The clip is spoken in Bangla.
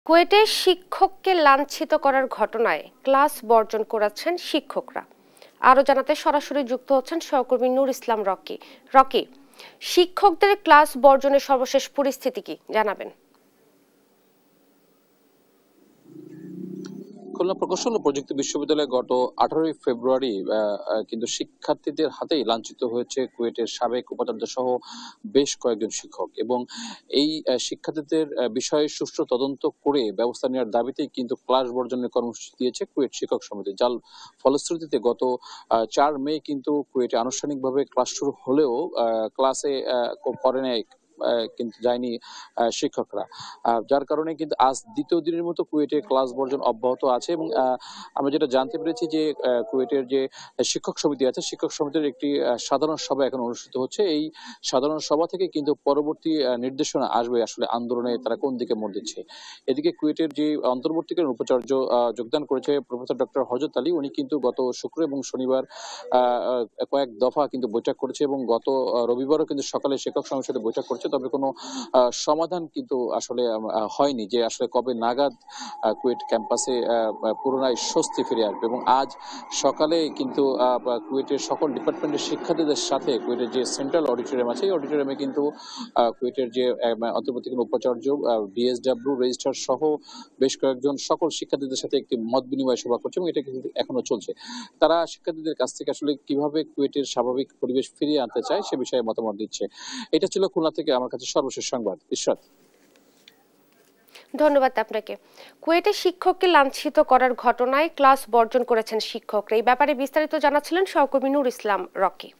কুয়েটে শিক্ষককে লাঞ্ছিত করার ঘটনায় ক্লাস বর্জন করেছেন শিক্ষকরা। আরো জানাতে সরাসরি যুক্ত হচ্ছেন সহকর্মী নূর ইসলাম রকি। রকি, শিক্ষকদের ক্লাস বর্জনের সর্বশেষ পরিস্থিতি কি জানাবেন? খুলনা প্রকৌশল ও প্রযুক্তি বিশ্ববিদ্যালয়ে গত 18 ফেব্রুয়ারি কিন্তু শিক্ষার্থীদের হাতেই লাঞ্ছিত হয়েছে কুয়েটের সাবেক উপাচার্য সহ বেশ কয়েকজন শিক্ষক, এবং এই শিক্ষার্থীদের বিষয়ে সুষ্ঠু তদন্ত করে ব্যবস্থা নেওয়ার দাবিতেই কিন্তু ক্লাস বর্জনের কর্মসূচি দিয়েছে কুয়েট শিক্ষক সমিতি। যার ফলশ্রুতিতে গত 4 মে কিন্তু কুয়েটে আনুষ্ঠানিকভাবে ক্লাস শুরু হলেও ক্লাসে করে নেয় কিন্তু যায়নি শিক্ষকরা। যার কারণে কিন্তু আজ দ্বিতীয় দিনের মতো কুয়েটে ক্লাস বর্জন অব্যাহত আছে, এবং আমরা যেটা জানতে পেরেছি যে কুয়েটের যে শিক্ষক সমিতি আছে, শিক্ষক সমিতির একটি সাধারণ সভা এখন অনুষ্ঠিত হচ্ছে। এই সাধারণ সভা থেকে কিন্তু পরবর্তী নির্দেশনা আসবে আসলে আন্দোলনে তারা কোন দিকে মোড় দিচ্ছে। এদিকে কুয়েটের যে অন্তর্বর্তীকালীন উপাচার্য যোগদান করেছে প্রফেসর ডক্টর হযরত আলী, উনি কিন্তু গত শুক্র এবং শনিবার কয়েক দফা কিন্তু বৈঠক করেছে, এবং গত রবিবারও কিন্তু সকালে শিক্ষক সমিতির সাথে বৈঠক করেছে। তবে কোনো সমাধান কিন্তু আসলে হয়নি যে আসলে কবে নাগাদ কুয়েট ক্যাম্পাসে পুনরায় স্বস্তি ফিরে আসবে। এবং আজ সকালে কিন্তু কুয়েটের সকল ডিপার্টমেন্টের শিক্ষার্থীদের সাথে কুয়েটের যে সেন্ট্রাল অডিটোরিয়াম আছে, এই অডিটোরিয়ামে কিন্তু কুয়েটের যে অন্তর্বর্তীকালীন উপাচার্য, বিএসডব্লিউ রেজিস্ট্রার সহ বেশ কয়েকজন সকল শিক্ষার্থীদের সাথে একটি মত বিনিময় সভা করছে, এবং এটা কিন্তু এখনো চলছে। তারা শিক্ষার্থীদের কাছ থেকে আসলে কিভাবে কুয়েটের স্বাভাবিক পরিবেশ ফিরিয়ে আনতে চায় সে বিষয়ে মতামত দিচ্ছে। এটা ছিল খুলনা থেকে আমার কাছে সর্বশেষ সংবাদ। ইশরাত, ধন্যবাদ আপনাকে। কুয়েটে শিক্ষককে লাঞ্ছিত করার ঘটনায় ক্লাস বর্জন করেছেন শিক্ষকরা। এই ব্যাপারে বিস্তারিত জানাচ্ছিলেন সহকর্মী নূর ইসলাম রকি।